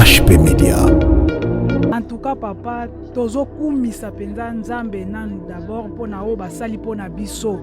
HP Media. En tout cas, papa, tozo kumisa penza nzambe nanu d'abord pona o basali pona biso.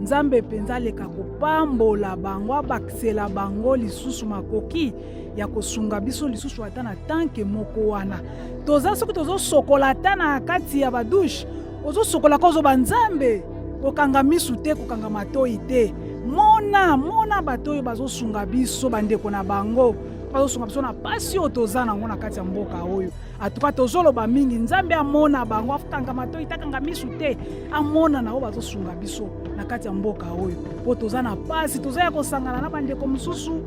Nzambe penza leka kopambola bango abakisela bango lisusu makoki ya kosunga biso lisusu ata na tanke moko wana. Toza soki tozo sokola ata na kati ya badouche, ozo sokola kozo banzambe, kokanga misu te, kokanga matoi te. Mona batoyo bazo sunga biso bandeko na bango. Bazosunga biso na pasi oyo toza nango na kati ya mboka oyo. Atuka tozoloba mingi nzambe amona bango afutanga matoi takanga misu te, amona na oyo bazosunga biso na kati ya mboka oyo. Po toza na pasi, toza ya kosangana na bandeko mosusu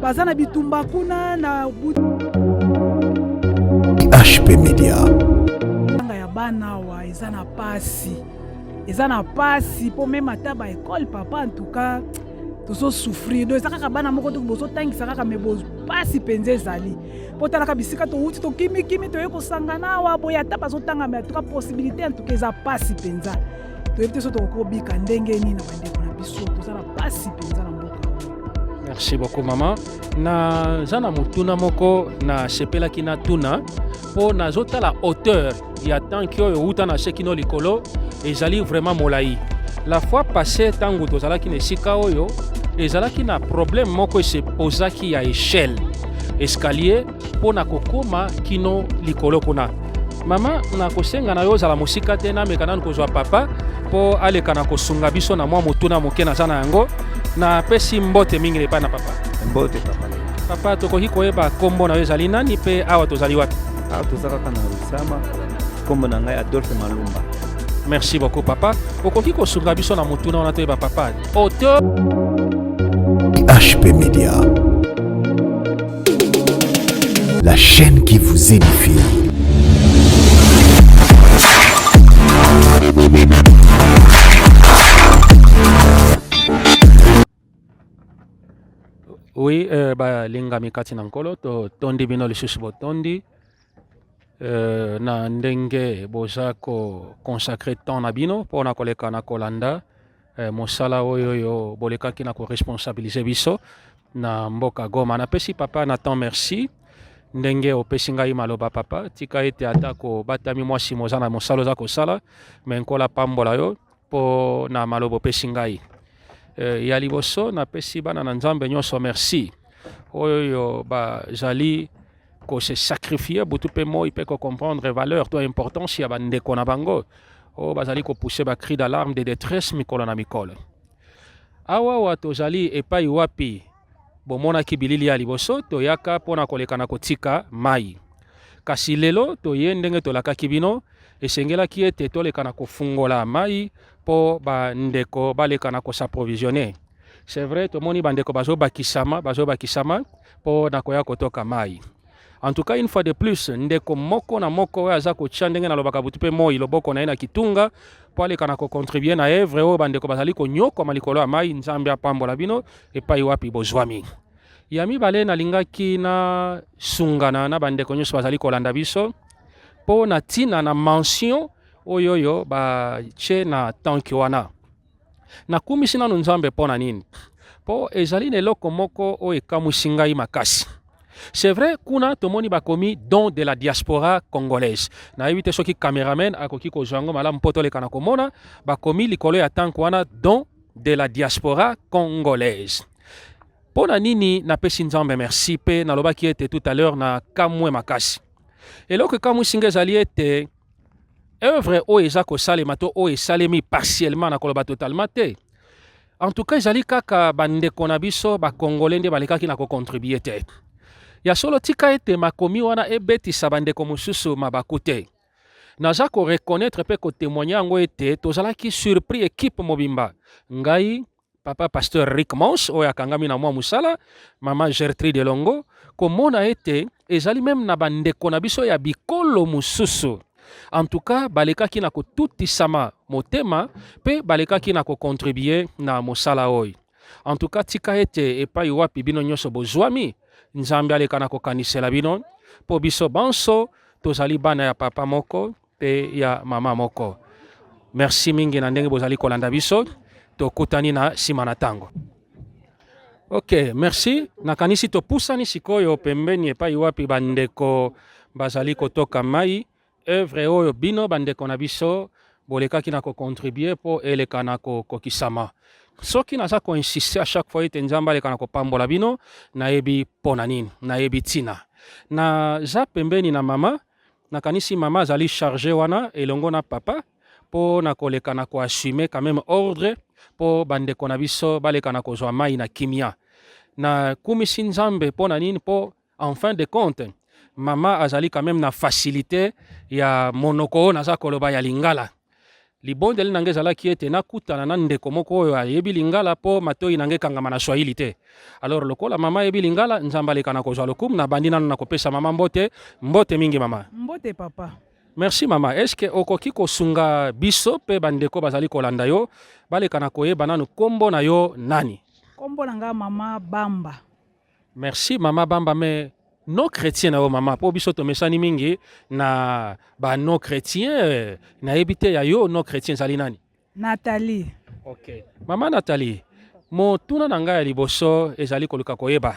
baza na bitumba kuna na HP Media. Tanga ya bana wa eza na pasi. Eza na pasi po mema ta ba école papa en tout cas tozo souffrir do ezaka bana moko to bozo tangisa kaka mebozo pasi penze ezali po tala ka bisika to uti to kimi to yeko sangana wa boya ta bazo tanga me atuka possibilité en tout cas eza pasi penza to yete so to ko bika ndenge ni na bandeko na biso toza na pasi penza na mboka. Merci beaucoup maman. Na zana mutuna moko na sepela kina tuna po na zota la hauteur ya tanki oyo uta na sekino likolo ezali vraiment molai. La fois passée tango tozalaki na esika oyo ezalaki na problème moko se posaki ya échelle escalier po na kokoma kino likolo kuna. Mama na kosenga na yo zala musika te na mekana kozwa papa po aleka na kosunga biso na mwa mutuna moke na zana yango na pesi mbote mingi lepa na papa. Mbote papa. Papa tokoki koyeba kombo na yo ezali nani pe awa tozali wapi? Awa tozalaka na Rusama, kombo na ngai Adolphe Malumba. Merci beaucoup papa. Okoki kosunga biso na mutuna wana toyeba papa. Auteur HP Media. La chaîne qui vous édifie. Oui, linga mikati na nkolo to tondi bino lisusu botondi na ndenge boza ko consacrer temps na bino pona koleka na kolanda mosala oyo bolekaki na ko responsabiliser biso na mboka Goma. Na pesi papa na temps merci ndenge opesi ngai maloba papa tika ete atako batami mwasi moza na mosala za kosala me nkola pambola yo po na maloba opesi ngai. Ya liboso na pesi bana na nzambe nyonso merci oyo bazali ko se sacrifier butu pe mo ipe ko comprendre valeur to importance ya bandeko na bango o bazali ko pousser ba cri d'alarme de détresse mikolo na mikolo awa wa tozali epai wapi bomona kibilili ya liboso to yaka pona koleka na kotika mai kasi lelo to yendenge to laka kibino esengela ki ete toleka na kofungola mai po bandeko baleka na ko s'approvisionner. C'est vrai to moni bandeko bazo bakisama po na koya kotoka mai. En tout cas une fois de plus ndeko moko na moko oyo aza kotia ndenge na lobaka butu pe moi loboko na ye na kitunga po aleka na kocontribue na evre oyo bandeko bazali konyokoma likolo ya mai nzambe apambola bino epai wapi bozwami. Ya mibale nalingaki na sungana na bandeko nyonso bazali kolanda biso po na tina na mention oyo che na tanki wana nakumisi nanu nzambe po na nini po ezali na eloko moko oyo ekamwisi ngai makasi. C'est vrai kuna tomoni bakomi don de la diaspora congolaise nayebi te soki cameraman akoki kozwa yango malamu mpo toleka na komona bakomi likolo ya tanki wana don de la diaspora congolaise. Po na nini napesi nzambe merci pe nalobaki ete tout à l'heure na kamwe makasi eloko ekamwisi ngai ezali ete œuvre oyo eza kosalema to oyo esalemi partiellement na koloba totalement te. En tout cas ezali kaka bandeko na biso bakongole nde balekaki na kocontribue te. Ya solo tika ete makomi wana ebetisa bandeko mosusu mabaku te. Naza ko reconnaître pe ko témoigner yango ete tozalaki surpris équipe mobimba. Ngai papa pasteur Rick Mons oyo akangami na mwa musala, mama Gertrude Longo komona ete ezali même na bandeko na biso ya bikolo mosusu. En tout cas balekaki na kotutisama motema pe balekaki na kocontribuer na mosala oyo. En tout cas tika ete epai wapi bino nyonso bozwami nzambe aleka na kokanisela bino po biso banso tozali bana ya papa moko pe ya mama moko. Merci mingi na ndenge bozali kolanda biso tokutani na sima na tango. Ok, merci. Nakanisi topusani sikoyo pembeni epai wapi bandeko bazali kotoka mai. Œuvre oyo bino bandeko na biso bolekaki na kocontribue po eleka na kokisama. Soki naza koinsiste à chaque fois ete nzambe aleka na kopambola bino nayebi pona nini, nayebi tina. Na za pembeni na mama, nakanisi mama azali chargé wana elongo na papa po na koleka na koassumer quand même ordre po bandeko na biso baleka na kozwa mai na kimia. Na kumisi nzambe pona nini po en fin de compte mama azali quand même na facilité ya monoko naza koloba ya lingala. Libondeli nange ezalaki ete nakutana na ndeko moko oyo ayebi lingala po matoi nange kangama na swahili te. Alors lokola mama ayebi lingala nzambe aleka na kozwa lokumu na bandi nano na kopesa mama mbote mingi mama. Mbote papa. Merci mama. Est-ce que okoki kosunga biso pe bandeko bazali kolanda yo baleka na koyeba nanu kombo na yo nani? Kombo nanga mama Bamba. Merci mama Bamba, mais non chrétien na yo mama po biso to mesani mingi na ba non chrétien na ebite ya yo non chrétien zali nani? Nathalie. OK. Mama Nathalie, mo tuna nanga ya liboso ezali koluka koyeba.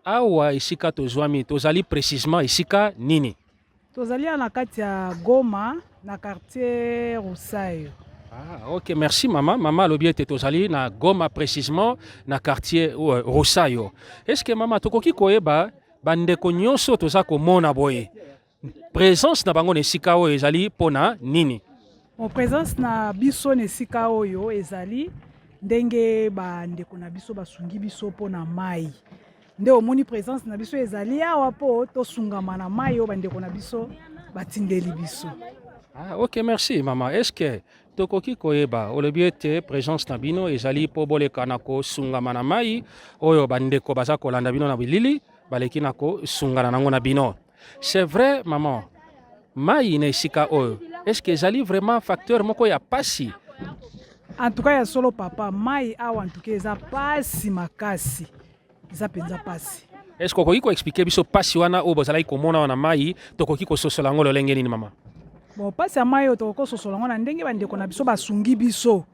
Awa isika tozwami tozali précisément isika nini? Tozali na kati ya Goma na quartier Rusayo. Ah, ok, merci maman. Maman lobi ete tozali na Goma précisément na quartier Rusayo. Est-ce que maman tokoki koyeba bandeko nyonso toza komona boye présence na bango na esika oyo ezali pona nini? Mon présence na biso na esika oyo ezali ndenge bandeko na biso basungi biso pona mai. Nde omoni présence na biso ezali awa po tosungama na mai oyo bandeko na biso batindeli biso. Ah, ok, merci maman. Est-ce que tokoki koyeba olobi ete présence na bino ezali po boleka na kosungama na mai oyo bandeko baza kolanda bino na bilili baleki na kosungana nango na bino? C'est vrai maman, mai na esika oyo est-ce que ezali vraiment facteur moko ya pasi? En tout cas ya solo papa mai awa en tout cas eza pasi makasi. Eza penza pasi. Est-ce que okoki koexpliquer biso pasi wana oyo bozalaki komona wana mai tokoki kososola yango lolenge nini mama? Bon, pasi ya mai oyo tokososola yango na ndenge bandeko na biso basungi biso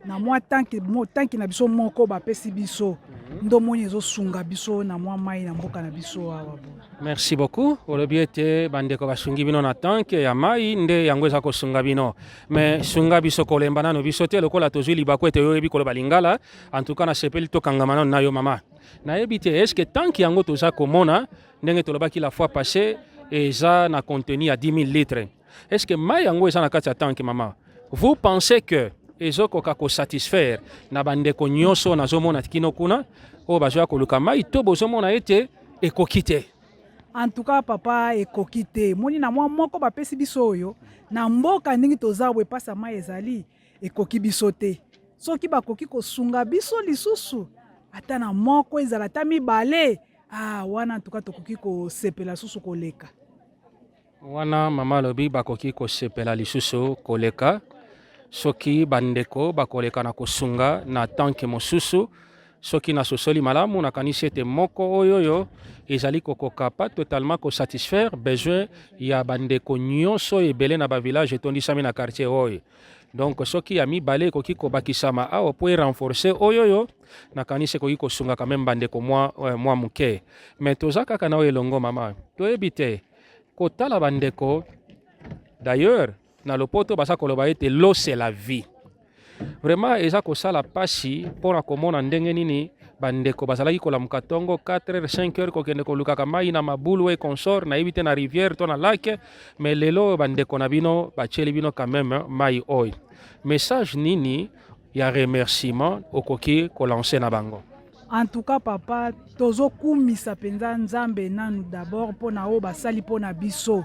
na mwa tanki na biso moko bapesi biso ndo moni ezosunga biso na mwa mai na mboka na biso awa. Merci beaucoup. Olobi ete bandeko basungi bino na tanke ya mai nde yango eza kosunga bino. Mais sunga biso kolemba nano biso te lokola tozwi libako ete oyebi koloba lingala. En tout cas na sepeli tokangama nano na yo mama. Nayebi te est-ce que tanki yango toza komona ndenge tolobaki la fois passée eza na contenu ya 10 000 litres. Est-ce que mai yango eza na kati ya tanki mama? Vous pensez que ezokoka kosatisfaire na bandeko nyonso nazomona kino kuna oyo bazwa koluka mai to bozomona ete ekoki te? En tout cas papa ekoki te. Moni na mwa moko bapesi biso oyo na mboka ndenge toza boye pasa mai ezali ekoki biso te. Soki bakoki kosunga biso lisusu ata na moko ezala ta mibale wana en tout cas tokoki kosepela susu koleka. Wana mama lobi bakoki kosepela lisusu koleka soki bandeko bakoleka na kosunga na tanke mosusu soki na sosoli malamu nakanisi ete moko oyoyo ezali kokoka pas totalement kosatisfaire besoin ya bandeko nyonso ebele na bavillage etondisami na quartier oyo. Donc soki ya mibale ekoki kobakisama awa po renforcer oyoyo nakanisi ekoki kosunga quand même bandeko mwa muke. Mais toza kaka na oyo elongo mama toyebi te kotala bandeko. D'ailleurs na lopoto basa koloba ete l'eau c'est la vie. Vraiment eza kosala pasi pona komona ndenge nini bandeko bazalaki kolamuka tongo 4h 5h kokende kolukaka mai na mabulu et consort na ibite na rivière to na lac. Mais lelo bandeko na bino bacheli bino quand même mai oil. Message nini ya remerciement okoki kolancer na bango? En tout cas papa tozo kumisa penza nzambe nanu d'abord pona o basali pona biso.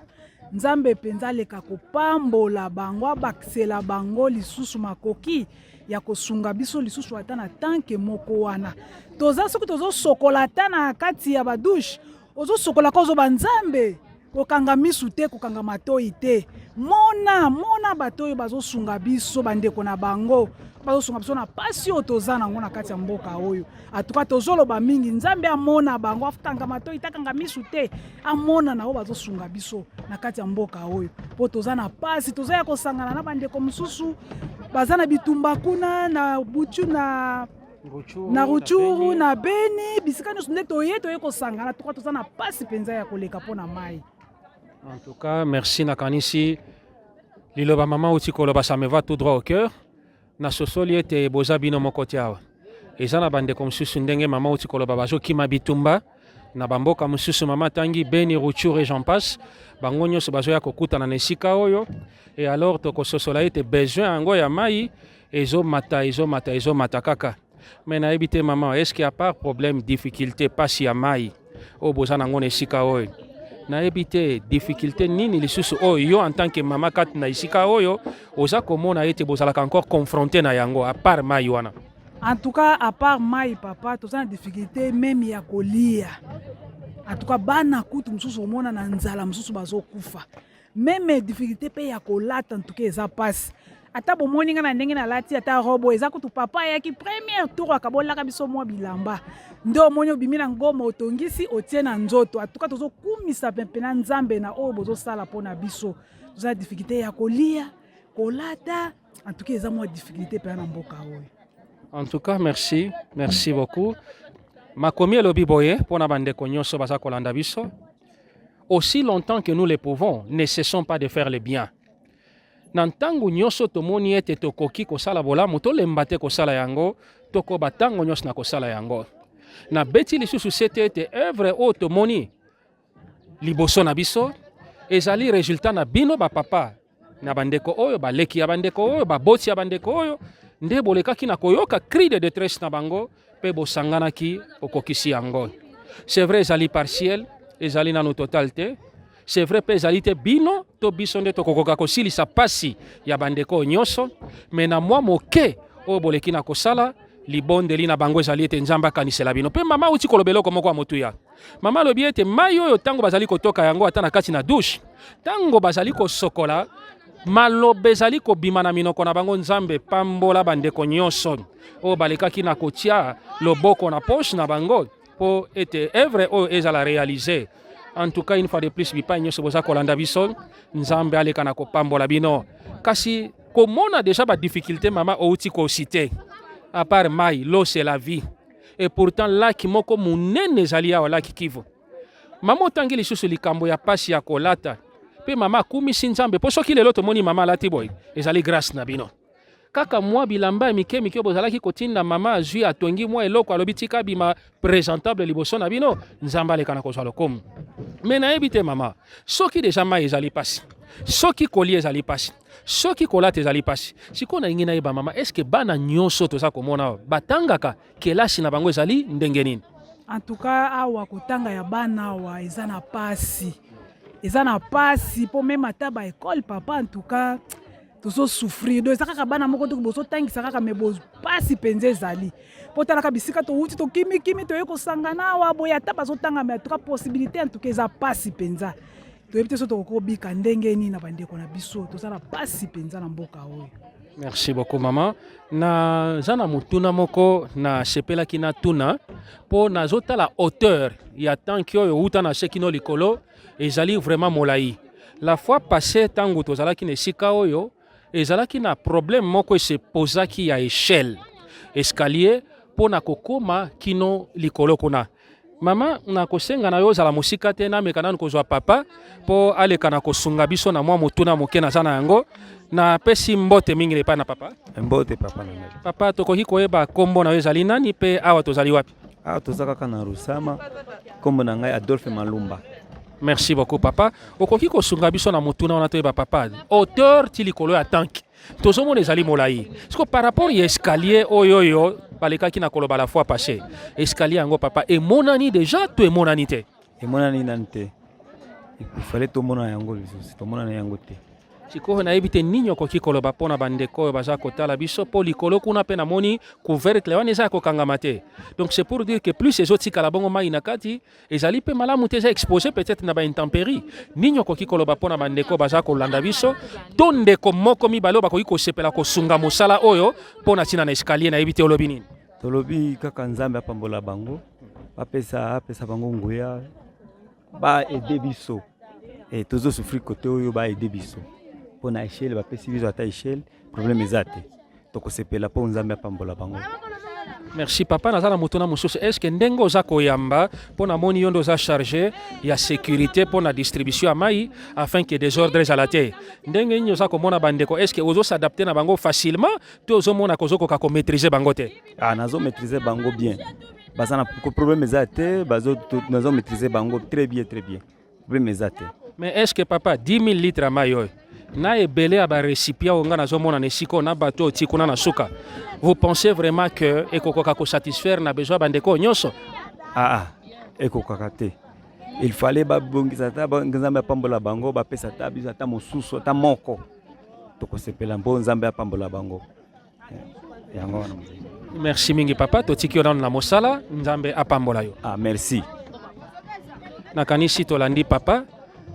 Nzambe penza leka kopambola bango abakisela bango lisusu makoki ya kosunga biso lisusu ata na tanke moko wana. Toza soki tozo sokola ata na kati ya badouche ozo sokola kozo banzambe kokanga misu te kokanga matoi te. Mona batoi bazo sunga biso bandeko na bango bazo sunga biso na pasi oyo toza nango na kati ya mboka oyo. Atuka tozoloba mingi nzambe amona bango afukanga matoi takanga misu te amona na o bazo sunga biso na kati ya mboka oyo. Po toza na pasi toza ya kosangana na bandeko mosusu baza na bitumba kuna na butu na na Rutshuru na Beni bisika nyonso nde toye kosangana toka toza na pasi mpenza ya koleka mpo na mai. En tout cas, merci nakanisi liloba mama uti koloba, ça me va tout droit au cœur. Na sosoli ete boza bino moko tiawa. Eza na bandeko mosusu ndenge mama uti koloba bazokima bitumba na bamboka mosusu mama tangi Beni, Rutshuru et j'en passe. Bango nyonso bazoya kokutana na esika oyo. Et alors tokososola ete besoin yango ya mai ezomata kaka. Mais nayebi te mama, est-ce qu'il y a pas problème, difficulté pasi ya mai o boza nango na esika oyo? Nayebi te difficulté nini lisusu oyo yo en tant que mama kati na esika oyo oza komona ete bozalaka encore confronté na yango à part mai wana? En tout cas, à part mai papa, toza na difficulté même ya kolia. En tout cas, bana kutu mususu omona na nzala mususu bazokufa. Même difficulté pe ya kolata en tout cas eza passe. Ata bomoni nga na ndenge na lati ata robo eza kutu papa ya ki premier tour akabolaka biso mwa bilamba. Ndo omoni obimi na ngoma otongisi otie na nzoto. En tout cas tozo kumisa pempena nzambe na oyo bozo sala pona biso. Toza difficulté ya kolia, kolata, en tout cas eza mwa difficulté pe na mboka oyo. En tout cas, merci beaucoup. Makomi elobi boye pona bandeko nyonso baza kolanda biso. Aussi longtemps que nous le pouvons, ne cessons pas de faire le bien. Nantangu nyonso tomoni ete tokoki kosala bolamu tolemba te kosala yango, tokoba tango nyonso na kosala yango. Na beti lisusu sete ete œuvre o tomoni liboso na biso ezali résultat na bino ba papa na bandeko oyo baleki ya bandeko oyo baboti ya bandeko oyo nde bolekaki na koyoka cri de détresse na bango pe bosanganaki okokisi yango. C'est vrai ezali partiel, ezali na no totalité. C'est vrai pe ezali te bino to biso nde tokokoka kosilisa pasi ya bandeko nyonso, mais na mwa moke oyo boleki na kosala libondeli na bango ezali ete nzambe akanisela bino. Pe mama uti kolobeloko moko ya motuya. Mama lobi ete mai oyo tango bazali kotoka yango ata na kati na douche, tango bazali kosokola malobe ezali kobima na minoko na bango, nzambe pambola bandeko nyonso oyo balekaki na kotia loboko na poche na bango po ete œuvre oyo ezala réaliser. En tout cas, une fois de plus, bipai nyonso boza kolanda biso, nzambe aleka na kopambola bino. Kasi komona déjà ba difficulté mama outi ko cité. À part mai, l'eau c'est la vie. Et pourtant laki moko munene ezali awa laki Kivu. Mama otangi lisusu likambo ya pasi ya kolata. Pe mama kumisi nzambe po soki lelo tomoni mama lati boy, ezali grâce na bino. Kaka mwa bilamba mike mike bozalaki kotinda mama azwi atongi mwa eloko alobi tika bima présentable liboso na bino, nzamba aleka na kozwa lokomu. Mais nayebi te mama, soki deja mai ezali pasi, soki kolia ezali pasi, soki kolata ezali pasi, siko na ingi nayeba mama, eske bana nyonso toza komona batangaka kelasi na bango ezali ndenge nini? En tout cas, awa kotanga ya bana awa eza na pasi. Eza na pasi po même ata ba école papa en tout cas tozo souffrir. Do ezaka bana moko to boso tangisa kaka me bozo pasi penze ezali. Po talaka bisika to uti to kimi to yeko sangana awa boya ata bazo tanga me en tout cas possibilité en tout cas eza pasi penza. To ebite so to ko bika ndenge ni na bandeko na biso to za na pasi penza na mboka oyo. Merci beaucoup maman. Na zana mutuna moko na sepela kina tuna po na zota la hauteur ya tanki oyo uta na sekino likolo ezali vraiment molai. La fois passée tango tozalaki na esika oyo ezalaki na problème moko se posaki ya échelle escalier po na kokoma kino likolo kuna. Mama na kosenga na yo zala musika te na mekana kozwa papa po aleka na kosunga biso na mwa mutuna moke na zana yango na pesi mbote mingi lepa na papa. Mbote papa na ngai. Papa tokoki koyeba kombo na yo ezali nani pe awa tozali wapi? Awa tozaka kana Rusama, kombo na ngai Adolphe Malumba. Merci beaucoup papa. Okoki kosunga biso na mutuna wana toyeba papa. Hauteur ti likolo ya tanki. Tozomona ezali molai. Siko par rapport ya escalier oyoyo balekaki na koloba la fois passée. Escalier yango papa emonani déjà to emonani te. Emonani nante. Il fallait tomona yango lisusu. Tomona na yango te. Siko na ebite ninyo koki koloba pona bandeko oyo baza kotala biso po likolo kuna pe na moni couvercle wana eza kokangama te. Donc c'est pour dire que plus ezotika la bongo mai na kati ezali pe malamu te eza exposé peut-être na ba intempérie. Ninyo koki koloba pona bandeko baza kolanda biso to ndeko moko mibale bakoki kosepela kosunga mosala oyo pona tina na escalier na ebite olobi nini? Tolobi kaka nzambe apambola bango apesa bango nguya ba aider biso. Et tozo souffrir côté oyo ba aider biso. Pour na échelle ba pesi biso ata échelle problème ezate toko sepela po nzambe apambola bango. Merci papa nazala mutuna mususu. Est-ce que ndengo za koyamba pona moni yondo za chargé ya sécurité pona distribution ya mai afin que des ordres à la terre. Ndenge nyo za komona bandeko est-ce que ozo s'adapter na bango facilement to ozo mona kozoko ka ko maîtriser bango te. Ah nazo maîtriser bango bien. Bazana ko problème ezate bazo nazo maîtriser bango très bien très bien. Problème ezate. Mais est-ce que papa 10 000 litres à mai na ebele aba récipient onga nazo mona nesiko na bato tikuna na suka. Vous pensez vraiment que ekokoka ko satisfaire na besoin bandeko nyonso? Ekokoka te. Il fallait babongisa ta nzambe pambola bango ba pesa ta biso ta mosusu ta moko. Toko sepela mbo nzambe pambola bango. Yango wana mzee. Merci mingi papa totiki ona na mosala nzambe apambola yo. Merci. Nakanisi tolandi papa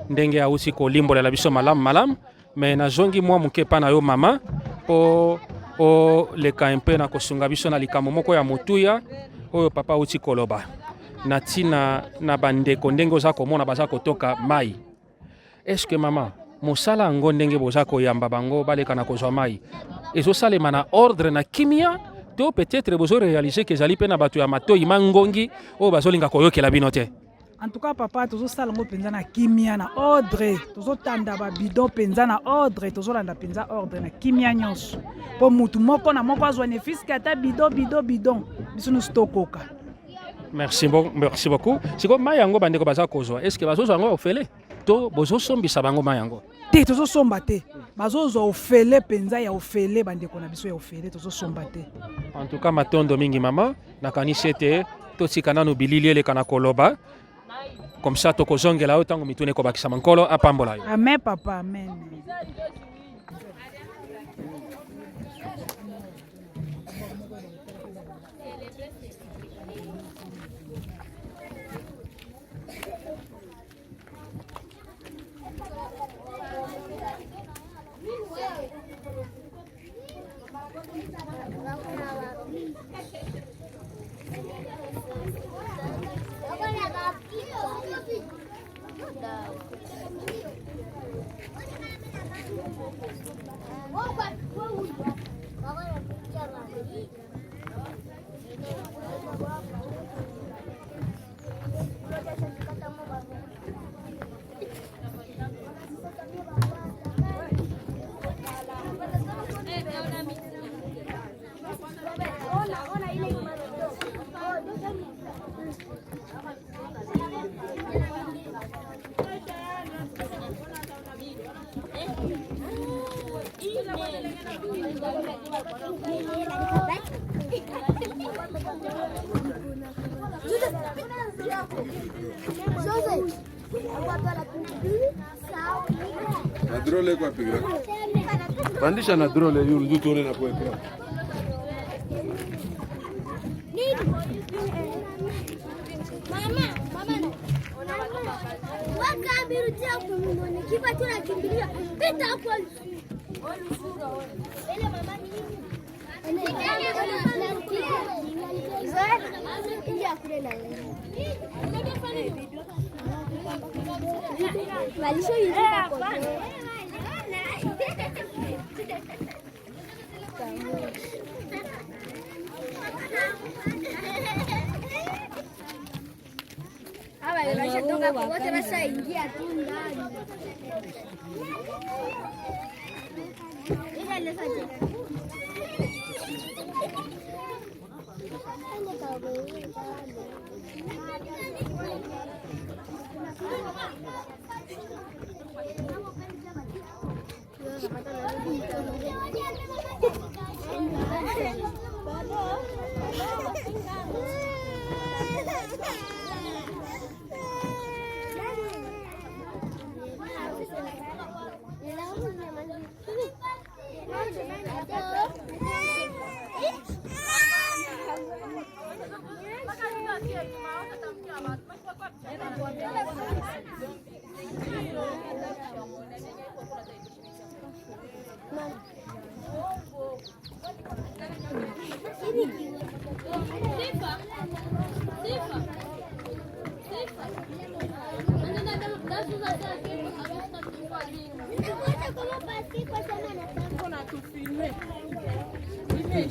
ndenge ausi ko limbolela biso malam mais nazongi mwa muke pa na yo mama po o leka mpe na kosunga biso na likambo moko ya motuya oyo papa uti koloba na tina na bandeko ndenge oza komona baza kotoka mai. Est-ce que mama mosala yango ndenge boza koyamba bango baleka na kozwa mai ezosalema na ordre na kimia to peut-être bozo réaliser que ezali mpe na bato ya matoi mangongi oyo bazolinga koyokela bino te? En tout cas papa tozosala ngo penza na kimia na ordre tozotanda babidon penza na ordre tozolanda penza ordre na kimia nyonso po mutu moko na moko azwa nefiske ata bidon biso nous stokoka. Merci beaucoup. Siko mai yango bandeko baza kozwa est-ce que bazozwa yango ofele to bozosombisa bango mai yango te tozosomba te bazozwa ofele penza ya ofele bandeko na biso ya ofele tozosomba te. En tout cas matondo mingi mama nakanisi ete totika nanu bilili eleka na koloba comme ça tokozongela oyo ntango mituni ekobakisa mankolo apambola yo. Amen papa amen. Na drole kwa pigra. Pandisha na drole yule ndio tuone na kuweka. Mama. Wakabirudia kumwone kipa tunakimbilia. Pita hapo. Ile mama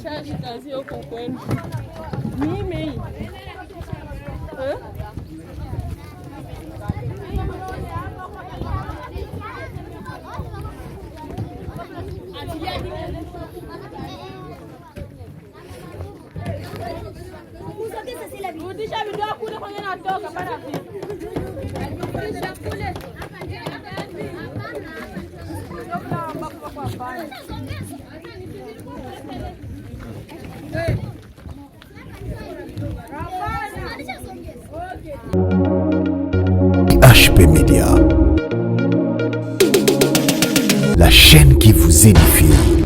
charge kazi huko kwenu. Mimi. Rudisha video kule kwenye natoka para vipi? Rudisha kule. HP Media, la chaîne qui vous édifie.